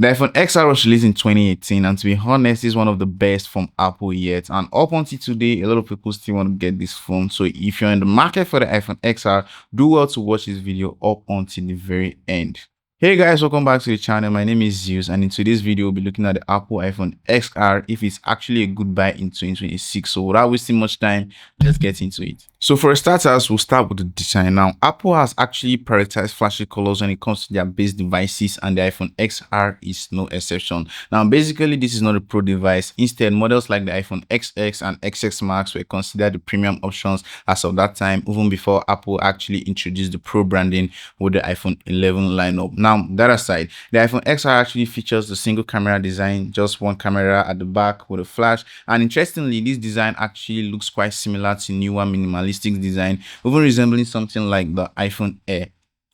The iPhone XR was released in 2018, and to be honest, is one of the best from Apple yet. And up until today, a lot of people still want to get this phone. So if you're in the market for the iPhone XR, do well to watch this video up until the very end. Hey guys, welcome back to the channel. My name is Zeus, and in today's video we'll be looking at the Apple iPhone XR, if it's actually a good buy in 2026. So without wasting much time, let's get into it. So for starters, we'll start with the design. Now, Apple has actually prioritized flashy colors when it comes to their base devices, and the iPhone XR is no exception. Now, basically, this is not a pro device. Instead, models like the iPhone XX and XX Max were considered the premium options as of that time, even before Apple actually introduced the pro branding with the iPhone 11 lineup. Now, that aside, the iPhone XR actually features the single camera design, just one camera at the back with a flash. And interestingly, this design actually looks quite similar to newer minimalistic design, even resembling something like the iPhone Air,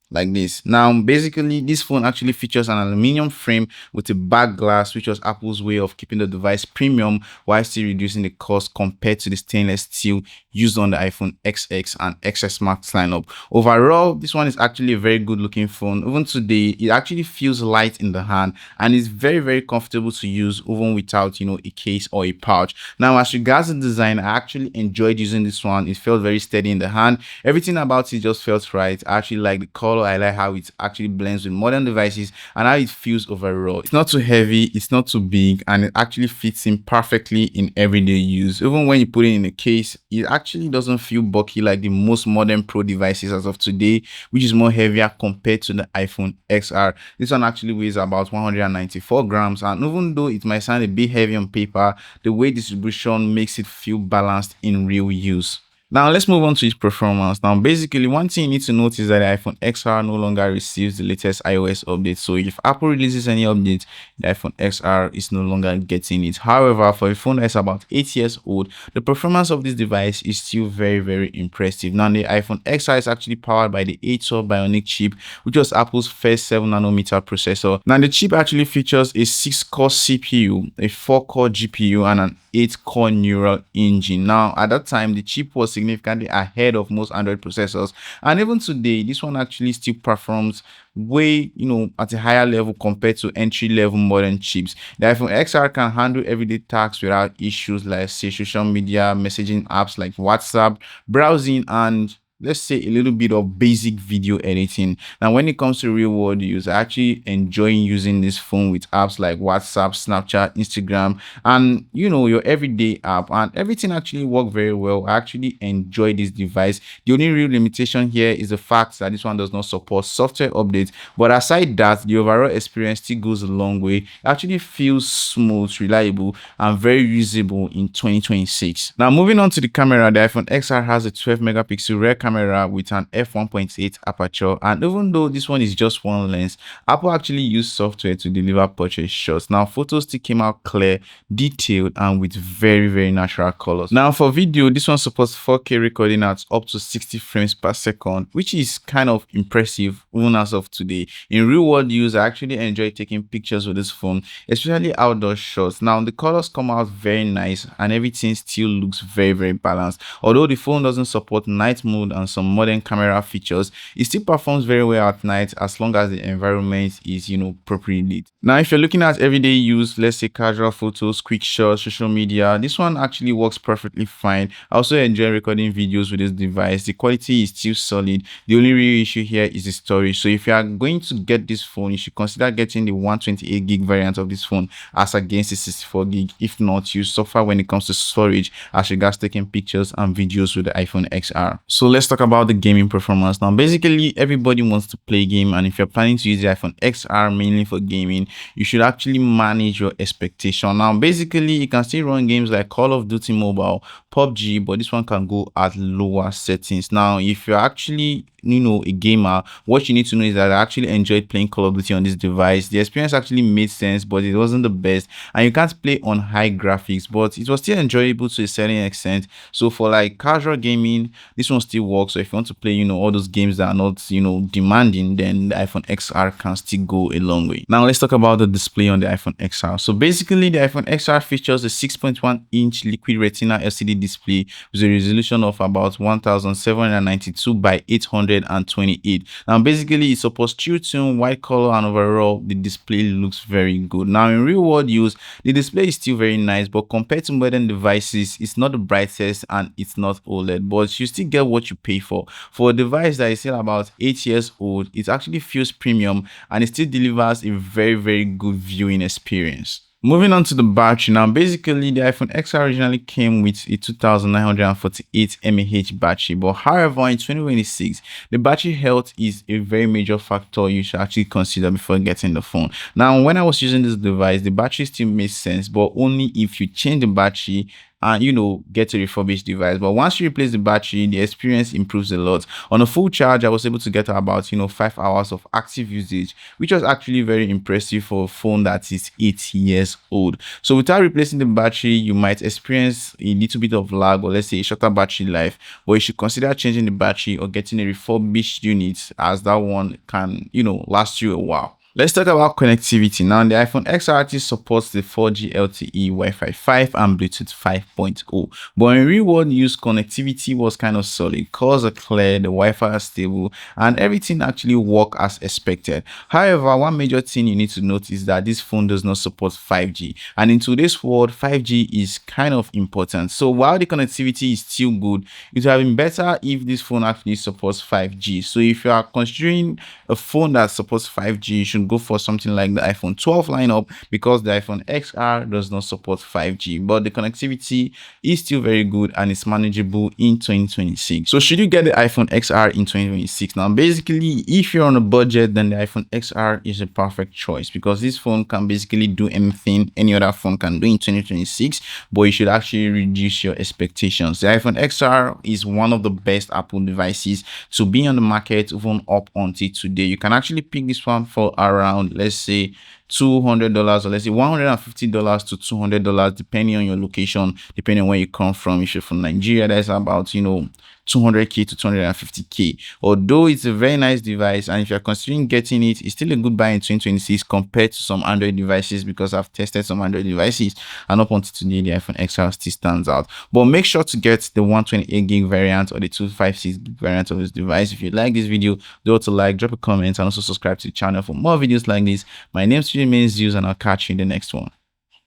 like this. Now, basically, this phone actually features an aluminum frame with a back glass, which was Apple's way of keeping the device premium while still reducing the cost compared to the stainless steel used on the iPhone XX and XS Max lineup. Overall, this one is actually a very good looking phone. Even today, it actually feels light in the hand and is very comfortable to use, even without, a case or a pouch. Now, as regards the design, I actually enjoyed using this one. It felt very steady in the hand. Everything about it just felt right. I actually like the color. I like how it actually blends with modern devices and how it feels overall. It's not too heavy, it's not too big, and it actually fits in perfectly in everyday use. Even when you put it in a case, it actually doesn't feel bulky like the most modern pro devices as of today, which is more heavier compared to the iPhone XR. This one actually weighs about 194 grams, and even though it might sound a bit heavy on paper, the weight distribution makes it feel balanced in real use. Now, let's move on to its performance. Now, basically, one thing you need to note is that the iPhone XR no longer receives the latest iOS update. So if Apple releases any update, the iPhone XR is no longer getting it. However, for a phone that's about 8 years old, the performance of this device is still very impressive. Now, the iPhone XR is actually powered by the A12 Bionic chip, which was Apple's first 7nm processor. Now, the chip actually features a 6-core CPU, a 4-core GPU, and an 8-core neural engine. Now, at that time, the chip was significantly ahead of most Android processors, and even today, this one actually still performs way, at a higher level compared to entry-level modern chips. The iPhone XR can handle everyday tasks without issues like, say, social media, messaging apps like WhatsApp, browsing, and let's say a little bit of basic video editing. Now, when it comes to real world use, I actually enjoy using this phone with apps like WhatsApp, Snapchat, Instagram, and your everyday app, and everything actually worked very well. I actually enjoy this device. The only real limitation here is the fact that this one does not support software updates, but aside that, the overall experience still goes a long way. It actually feels smooth, reliable, and very usable in 2026. Now, moving on to the camera, the iPhone XR has a 12 megapixel rear camera with an f1.8 aperture, and even though this one is just one lens, Apple actually used software to deliver portrait shots. Now, photos still came out clear, detailed, and with very natural colors. Now, for video, this one supports 4K recording at up to 60 frames per second, which is kind of impressive even as of today. In real world use, I actually enjoy taking pictures with this phone, especially outdoor shots. Now, the colors come out very nice and everything still looks very balanced. Although the phone doesn't support night mode and some modern camera features, it still performs very well at night as long as the environment is properly lit. Now, if you're looking at everyday use, let's say casual photos, quick shots, social media, this one actually works perfectly fine. I also enjoy recording videos with this device. The quality is still solid. The only real issue here is the storage. So if you are going to get this phone, you should consider getting the 128 gig variant of this phone as against the 64 gig. If not, you suffer when it comes to storage as regards taking pictures and videos with the iPhone XR. So let's talk about the gaming performance. Now, basically, everybody wants to play game, and if you're planning to use the iPhone XR mainly for gaming, you should actually manage your expectation. Now, basically, you can still run games like Call of Duty Mobile, PUBG, but this one can go at lower settings. Now, if you're actually a gamer, what you need to know is that I actually enjoyed playing Call of Duty on this device. The experience actually made sense, but it wasn't the best, and you can't play on high graphics, but it was still enjoyable to a certain extent. So for like casual gaming, this one still works, or if you want to play, you know, all those games that are not, you know, demanding, then the iPhone XR can still go a long way. Now let's talk about the display on the iPhone XR. So basically, the iPhone XR features a 6.1-inch liquid retina LCD display with a resolution of about 1792 by 828. Now basically, it supports true tone, white color, and overall the display looks very good. Now in real world use, the display is still very nice, but compared to modern devices, it's not the brightest and it's not OLED, but you still get what you pay for. For a device that is still about 8 years old, it actually feels premium and it still delivers a very good viewing experience. Moving on to the battery. Now basically, the iPhone XR originally came with a 2948 mAh battery, but however in 2026 the battery health is a very major factor you should actually consider before getting the phone. Now when I was using this device, the battery still makes sense, but only if you change the battery and, you know, get a refurbished device. But once you replace the battery, the experience improves a lot. On a full charge, I was able to get about, you know, 5 hours of active usage, which was actually very impressive for a phone that is 8 years old. So without replacing the battery, you might experience a little bit of lag, or let's say a shorter battery life, but you should consider changing the battery or getting a refurbished unit, as that one can, you know, last you a while. Let's talk about connectivity. Now, the iPhone XR supports the 4G LTE, Wi-Fi 5, and Bluetooth 5.0. But in real-world use, connectivity was kind of solid. Calls are clear, the Wi-Fi is stable, and everything actually worked as expected. However, one major thing you need to note is that this phone does not support 5G. And in today's world, 5G is kind of important. So while the connectivity is still good, it would have been better if this phone actually supports 5G. So if you are considering a phone that supports 5G, you should go for something like the iPhone 12 lineup, because the iPhone XR does not support 5G, but the connectivity is still very good and it's manageable in 2026. So should you get the iPhone XR in 2026? Now basically, if you're on a budget, then the iPhone XR is a perfect choice, because this phone can basically do anything any other phone can do in 2026, but you should actually reduce your expectations. The iPhone XR is one of the best Apple devices to be on the market even up until today. You can actually pick this one for around, let's say, $200, or let's say $150 to $200, depending on your location, depending on where you come from. If you're from Nigeria, that's about, you know, 200k to 250k. Although it's a very nice device, and if you're considering getting it, it's still a good buy in 2026 compared to some Android devices, because I've tested some Android devices and up until today the iPhone XR still stands out. But make sure to get the 128GB variant or the 256GB variant of this device. If you like this video, don't to like, drop a comment, and also subscribe to the channel for more videos like this. My name is Zeus, and I'll catch you in the next one.